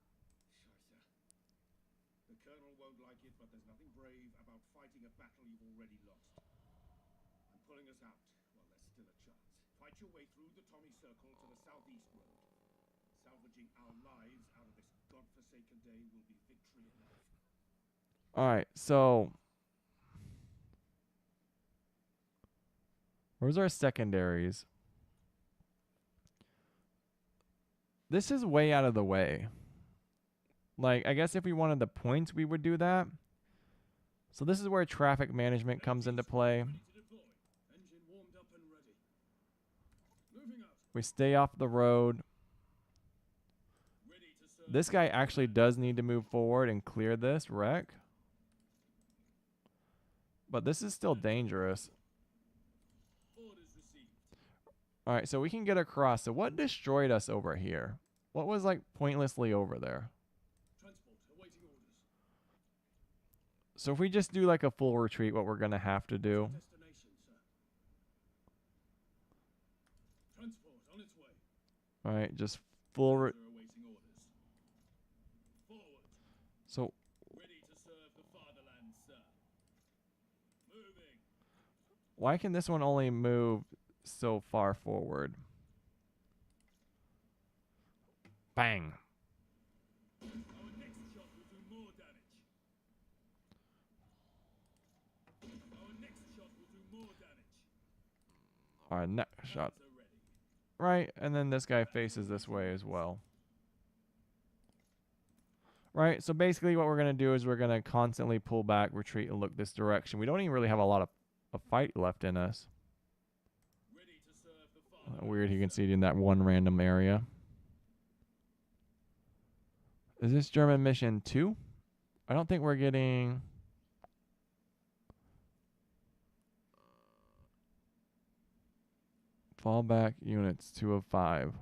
The Colonel won't like it, but there's nothing brave about fighting a battle you've already lost. I'm pulling us out while there's still a chance. Fight your way through the Tommy Circle to the southeast road. Salvaging our lives out of this godforsaken day will be victory enough. Alright, so where's our secondaries? This is way out of the way. Like, I guess if we wanted the points, we would do that. So this is where traffic management comes into play. Engine warmed up and ready. Moving out. We stay off the road. Ready to serve. This guy actually does need to move forward and clear this wreck. But this is still dangerous. Orders received. All right, so we can get across. So what destroyed us over here? What was like pointlessly over there? Transport awaiting orders. So if we just do like a full retreat, what we're gonna have to do? Destination, sir. Transport on its way. All right, just full. Panzer awaiting orders. Forward. So Ready to serve the fatherland, sir. Moving. why can this one only move so far forward? Bang. Our next shot will do more damage. Our next shot will do more damage. All right, next shot. Panzer ready. Right, and then this guy faces this way as well. Right, so basically what we're going to do is we're going to constantly pull back, retreat, and look this direction. We don't even really have a lot of a fight left in us. Ready to serve the fatherland. Weird, he can see it in that one random area. Is this German mission 2? I don't think we're getting... Fallback units 2 of 5.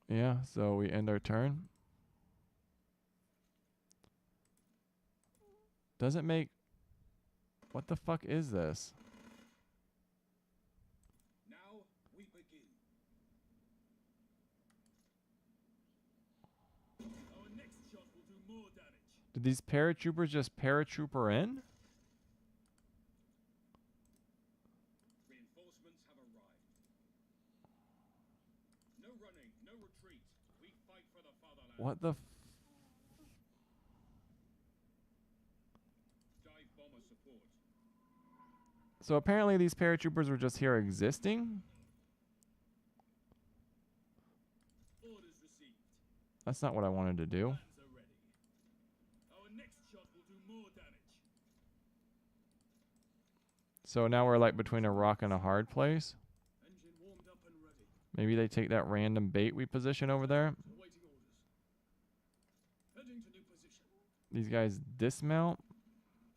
Yeah, so we end our turn. Doesn't make... What the fuck is this? Now we begin. Our next shot will do more damage. Did these paratroopers just paratrooper in? Reinforcements have arrived. No running, no retreat. We fight for the fatherland. What the... Dive bomber support. So apparently these paratroopers were just here existing? Orders received. That's not what I wanted to do. Panzer ready. Our next shot will do more damage. So now we're like between a rock and a hard place. Engine warmed up and ready. Maybe they take that random bait we position over there. Awaiting orders. Heading to new position. These guys dismount.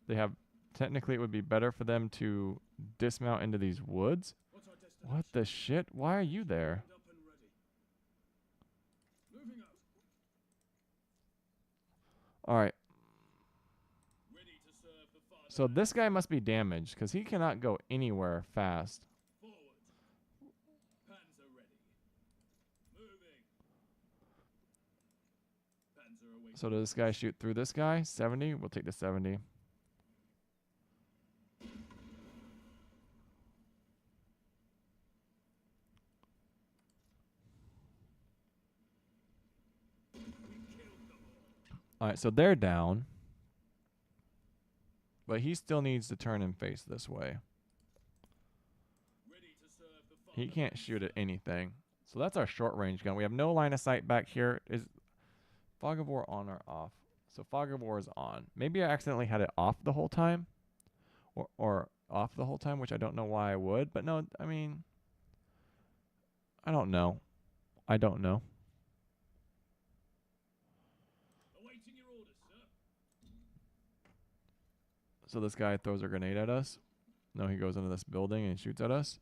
They have... Technically, it would be better for them to dismount into these woods. What's our destination? What the shit? Why are you there? Warmed up and ready. Moving out. Alright, Ready to serve the fatherland. so this guy must be damaged, because he cannot go anywhere fast. Forward. Panzer ready. Moving. Panzer awaiting. So does this guy shoot through this guy? 70? We'll take the 70. We killed them all. Alright, so they're down. But he still needs to turn and face this way. Ready to serve the He fatherland. can't shoot at anything. So that's our short range gun. We have no line of sight back here. Is Fog of War on or off? So Fog of War is on. Maybe I accidentally had it off the whole time. Or off the whole time, which I don't know why I would. But no, I mean... I don't know. I don't know. Awaiting your orders, sir. So this guy throws a grenade at us. No, he goes into this building and shoots at us.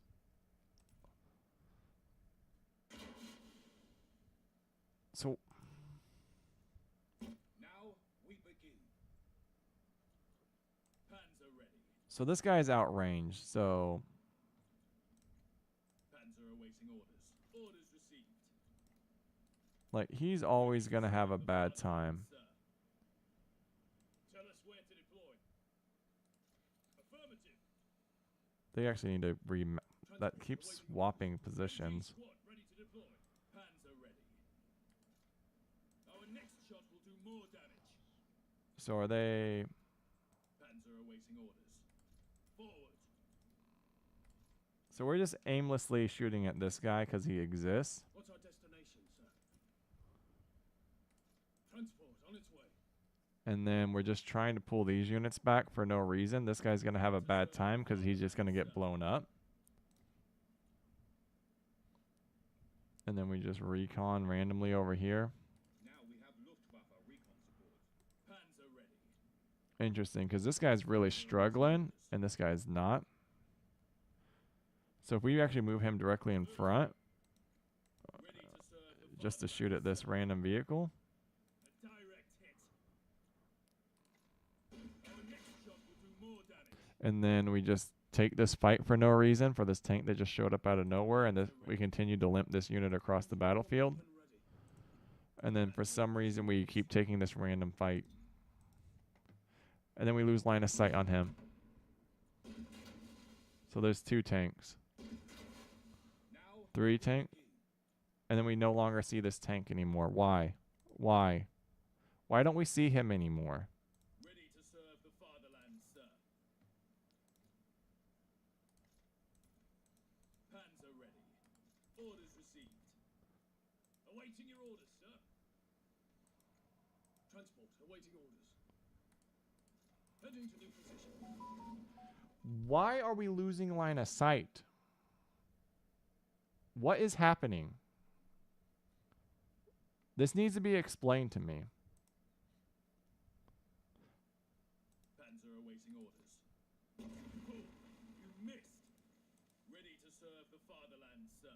So Now we begin. Panzer ready. so this guy's outranged. So Panzer awaiting orders. Orders received. like he's always gonna have a bad time. Sir. Tell us where to deploy. Affirmative. They actually need to that keeps swapping positions. Squad ready to deploy. Panzer ready. Our next shot will do more damage. So are they... Panzer awaiting orders. Forward. So we're just aimlessly shooting at this guy because he exists. What's our destination, sir? Transport on its way. And then we're just trying to pull these units back for no reason. This guy's going to have a bad time because he's just going to get blown up. And then we just recon randomly over here. Now we have Luftwaffe recon support. Panzer ready. Interesting, because this guy's really struggling, and this guy's not. So if we actually move him directly in front, Ready to serve the just to shoot at this random vehicle. A direct hit. Our next shot will do more damage. And then we just take this fight for no reason for this tank that just showed up out of nowhere, and we continue to limp this unit across the battlefield. And ready. And then for some reason we keep taking this random fight. And then we lose line of sight on him. So there's 2 tanks. Now 3 tank. And then we no longer see this tank anymore. Why? Why? Why don't we see him anymore? ready to serve the fatherland, sir. Panzer ready. Orders received. Awaiting your orders, sir. Transport awaiting orders. Heading to new position. Why are we losing line of sight? What is happening? This needs to be explained to me. Panzer awaiting orders. Oh, you missed. Ready to serve the fatherland, sir.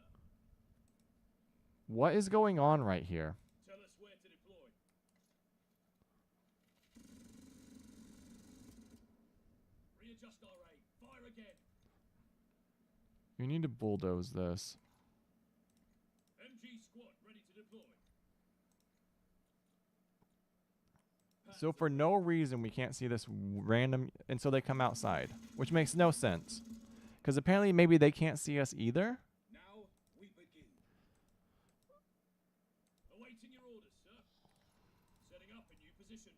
What is going on right here? Tell us where to deploy. Readjust our aim. Fire again. You need to bulldoze this. MG squad ready to deploy. So for no reason we can't see this random, and so they come outside, which makes no sense. Because apparently maybe they can't see us either. Now we begin. Awaiting your orders, sir. Setting up a new position.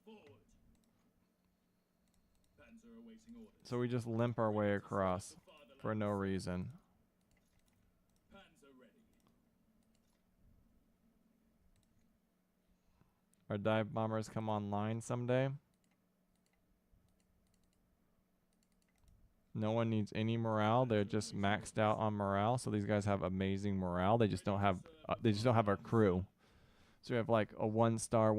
Forward. Panzer awaiting orders. So we just limp our way across for no reason. Panzer ready. Our dive bombers come online someday. No one needs any morale. They're just maxed out on morale. So these guys have amazing morale. They just don't have our crew. So we have like a 1-star,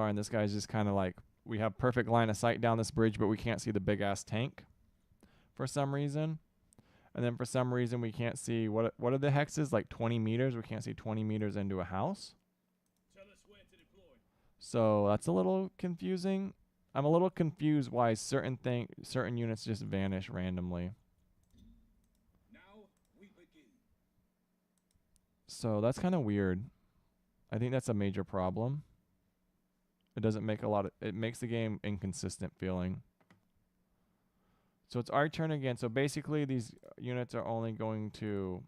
and this guy's just kind of like, we have perfect line of sight down this bridge, but we can't see the big ass tank for some reason. And then for some reason we can't see what are the hexes, like 20 meters. We can't see 20 meters into a house. Tell us where to deploy. So that's a little confusing. I'm a little confused why certain units just vanish randomly. Now we begin. So that's kind of weird. I think that's a major problem. It doesn't make it makes the game inconsistent feeling. So it's our turn again. So basically these units are only going to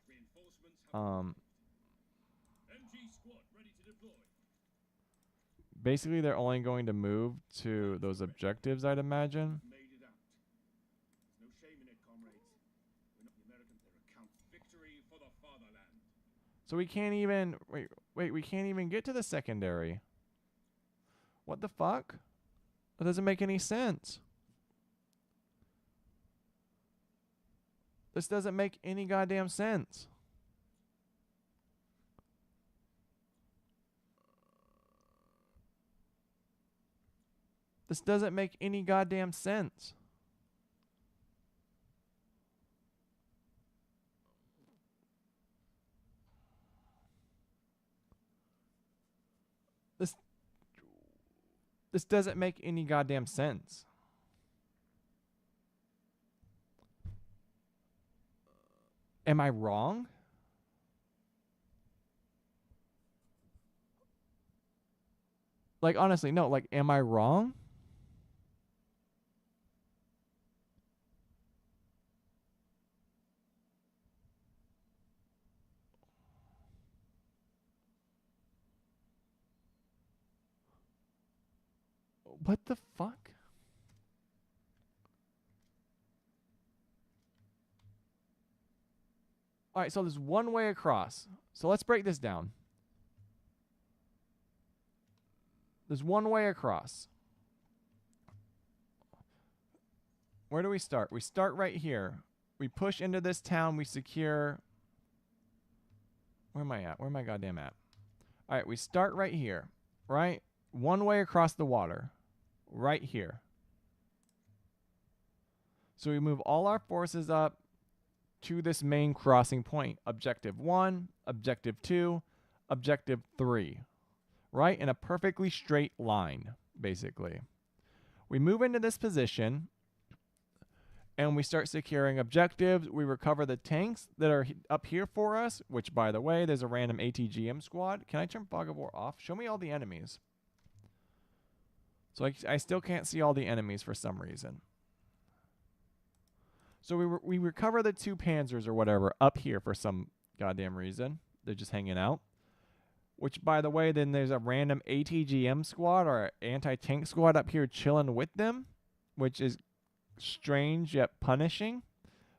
Reinforcements have um MG squad ready to deploy. basically they're only going to move to those objectives, I'd imagine. Made it out. There's no shame in it, comrades. We're not the Americans, they're a count. Victory for the fatherland. So we can't even wait, we can't even get to the secondary. What the fuck? That doesn't make any sense. This doesn't make any goddamn sense. This doesn't make any goddamn sense. This doesn't make any goddamn sense. Am I wrong? Like, honestly, no, like, am I wrong? What the fuck? All right, so there's one way across. So let's break this down. There's one way across. Where do we start? We start right here. We push into this town. We secure. Where am I at? Where am I goddamn at? All right, we start right here, right? One way across the water. Right here. So we move all our forces up to this main crossing point. Objective 1, Objective 2, Objective 3. Right? In a perfectly straight line, basically. We move into this position, and we start securing objectives. We recover the tanks that are up here for us, which, by the way, there's a random ATGM squad. Can I turn Fog of War off? Show me all the enemies. So I still can't see all the enemies for some reason. So we recover the 2 Panzers or whatever up here for some goddamn reason. They're just hanging out. Which, by the way, then there's a random ATGM squad or anti-tank squad up here chilling with them, which is strange yet punishing.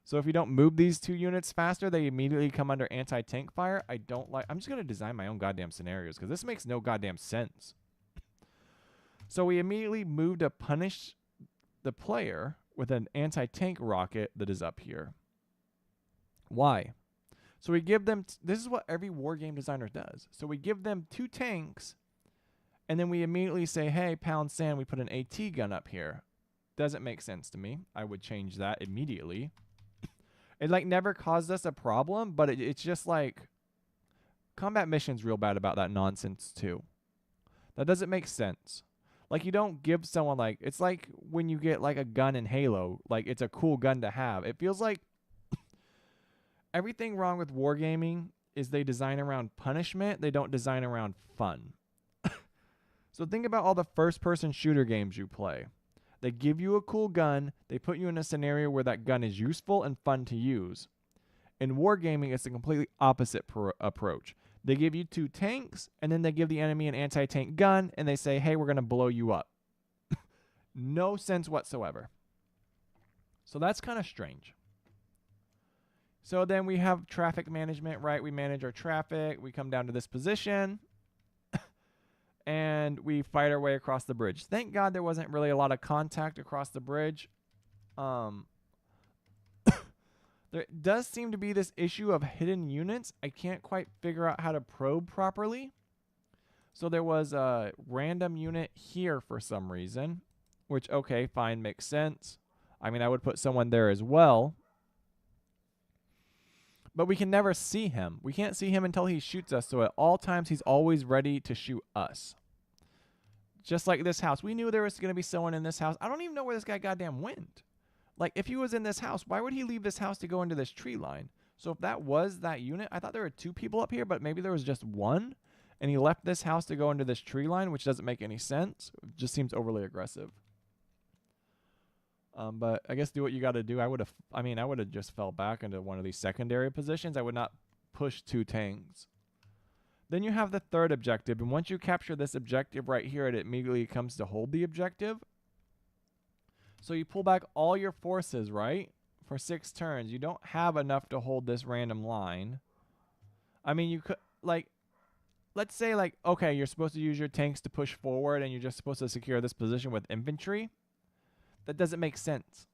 So if you don't move these 2 units faster, they immediately come under anti-tank fire. I don't like... I'm just going to design my own goddamn scenarios because this makes no goddamn sense. So we immediately move to punish the player with an anti-tank rocket that is up here. Why? So we give them... this is what every wargame designer does. So we give them 2 tanks, and then we immediately say, hey, pound sand, we put an AT gun up here. Doesn't make sense to me. I would change that immediately. It, like, never caused us a problem, but it's just, like... combat mission's real bad about that nonsense, too. That doesn't make sense. Like, you don't give someone, like... it's like when you get, like, a gun in Halo. Like, it's a cool gun to have. It feels like... everything wrong with wargaming is they design around punishment. They don't design around fun. So think about all the first-person shooter games you play. They give you a cool gun. They put you in a scenario where that gun is useful and fun to use. In wargaming, it's a completely opposite approach. They give you 2 tanks, and then they give the enemy an anti-tank gun, and they say, hey, we're going to blow you up. No sense whatsoever. So that's kind of strange. So then we have traffic management, right? We manage our traffic. We come down to this position. And we fight our way across the bridge. Thank God there wasn't really a lot of contact across the bridge. There does seem to be this issue of hidden units. I can't quite figure out how to probe properly. So there was a random unit here for some reason. Which, okay, fine, makes sense. I mean, I would put someone there as well. But we can never see him. We can't see him until he shoots us. So at all times, he's always ready to shoot us. Just like this house. We knew there was going to be someone in this house. I don't even know where this guy goddamn went. Like, if he was in this house, why would he leave this house to go into this tree line? So if that was that unit, I thought there were 2 people up here, but maybe there was just 1. And he left this house to go into this tree line, which doesn't make any sense. It just seems overly aggressive. But I guess do what you got to do. I would have just fell back into one of these secondary positions. I would not push 2 tanks. Then you have the 3rd objective. And once you capture this objective right here, it immediately comes to hold the objective. So you pull back all your forces, right? For 6 turns. You don't have enough to hold this random line. I mean, you could, like, let's say, like, okay, you're supposed to use your tanks to push forward and you're just supposed to secure this position with infantry. That doesn't make sense.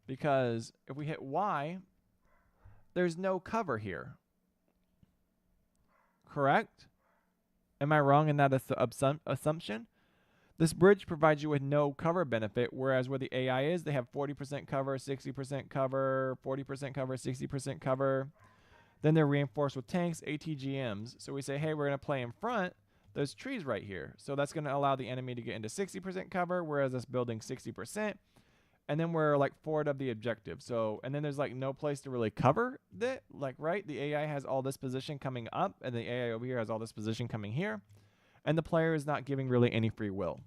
Because if we hit Y, there's no cover here. Correct? Am I wrong in that assumption? This bridge provides you with no cover benefit, whereas where the AI is, they have 40% cover, 60% cover, 40% cover, 60% cover. Then they're reinforced with tanks, ATGMs. So we say, hey, we're going to play in front. There's trees right here. So that's going to allow the enemy to get into 60% cover, whereas this building 60%. And then we're like forward of the objective. So, and then there's like no place to really cover that. Like, right? The AI has all this position coming up, and the AI over here has all this position coming here. And the player is not giving really any free will.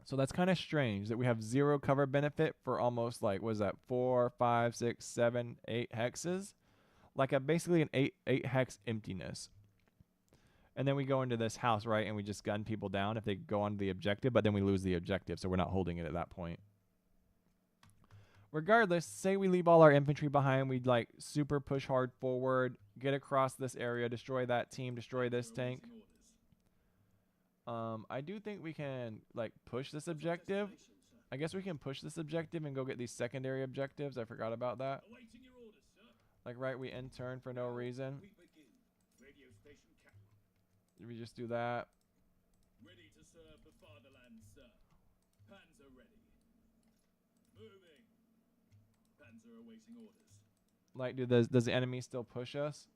So that's kind of strange that we have 0 cover benefit for almost like, what is that, 4, 5, 6, 7, 8 hexes? Like basically an 8 hex emptiness. And then we go into this house, right, and we just gun people down if they go on the objective, but then we lose the objective, so we're not holding it at that point. Regardless, say we leave all our infantry behind, we'd like super push hard forward, get across this area, destroy that team, destroy this tank. I do think we can like push this objective. I guess we can push this objective and go get these secondary objectives. I forgot about that. Like, right, we end turn for no reason. We just do that. Ready to serve the fatherland, sir. Panzer ready. Moving. Panzer awaiting orders. Like, does the enemy still push us?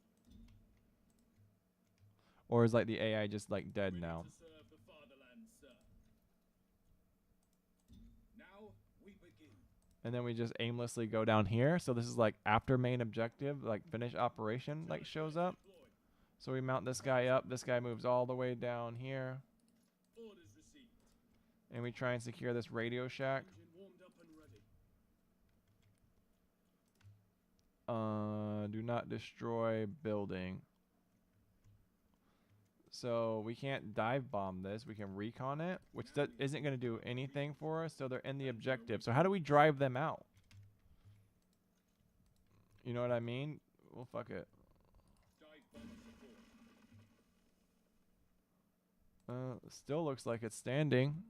Or is like the AI just like dead Ready now? to serve the fatherland, sir. Now we begin. And then we just aimlessly go down here. So this is like after main objective, like finish operation, Tell like us shows where to up. deploy. So we mount this guy up. This guy moves all the way down here. Orders received. And we try and secure this radio shack. Engine warmed up and ready. Do not destroy building. So we can't dive bomb this. We can recon it, which isn't going to do anything for us. So they're in the objective. So how do we drive them out? You know what I mean? Well, fuck it. Dive bomber support. Still looks like it's standing.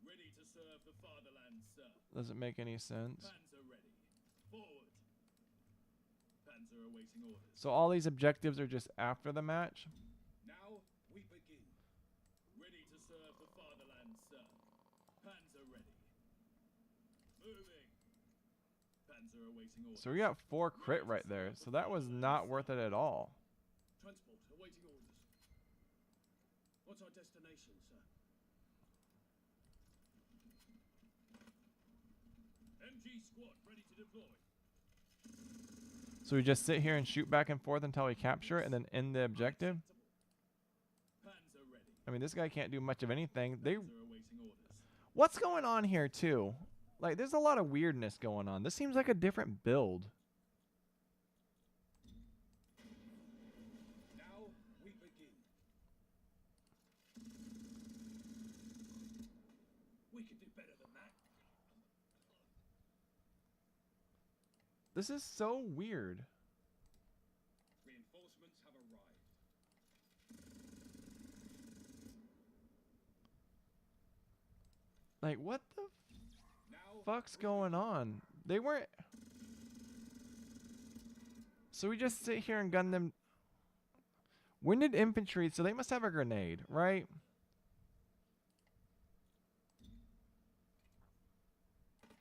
Ready to serve the fatherland, sir. Doesn't make any sense. Panzer ready. Forward. Panzer awaiting orders. So all these objectives are just after the match. Now we begin. Ready to serve the fatherland, sir. Panzer ready. Moving. Panzer awaiting orders. So we got 4 crit right there. So that was not worth it at all. Transport awaiting orders. What's our destination, sir? MG squad ready to deploy. So we just sit here and shoot back and forth until we capture it and then end the objective. Panzer ready. I mean, this guy can't do much of anything. Panzer awaiting orders. What's going on here too? Like, there's a lot of weirdness going on. This seems like a different build. Now we begin. We could do better than that. This is so weird. Reinforcements have arrived. Like, what the Now fuck's going on? They weren't... So we just sit here and gun them... Winded infantry, so they must have a grenade, right?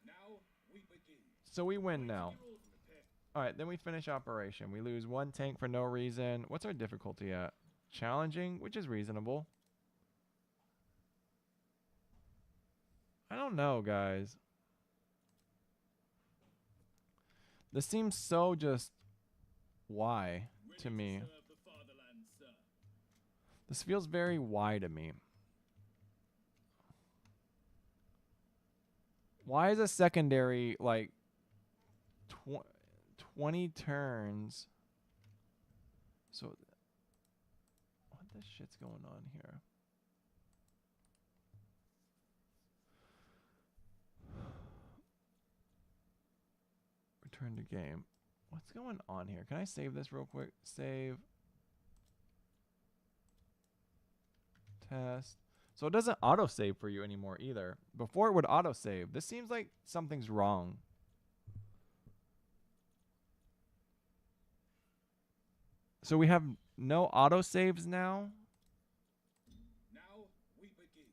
Now we begin. So we win now. Your order, repair. Alright, then we finish operation. We lose 1 tank for no reason. What's our difficulty at? Challenging, which is reasonable. I don't know, guys. This seems so just... Why Ready to me? serve the fatherland, sir. This feels very why to me. Why is a secondary like 20 turns? So what the shit's going on here? Return to game. What's going on here? Can I save this real quick? Save. Test. So it doesn't autosave for you anymore either. Before it would autosave. This seems like something's wrong. So we have no autosaves now. Now we begin.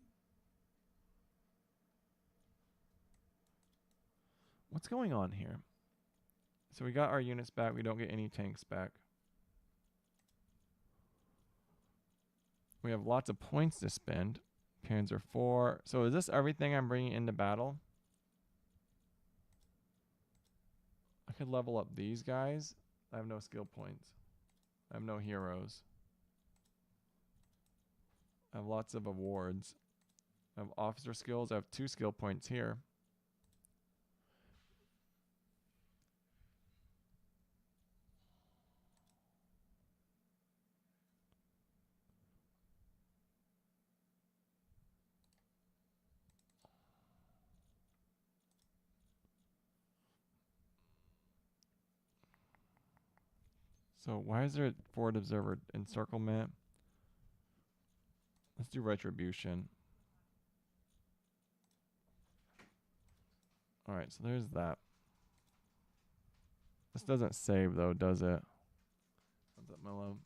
What's going on here? So we got our units back. We don't get any tanks back. We have lots of points to spend. Panzer 4. So is this everything I'm bringing into battle? I could level up these guys. I have no skill points. I have no heroes. I have lots of awards. I have officer skills. I have 2 skill points here. So why is there a forward observer encirclement? Let's do retribution. Alright, so there's that. This doesn't save though, does it? What's up, Mellow?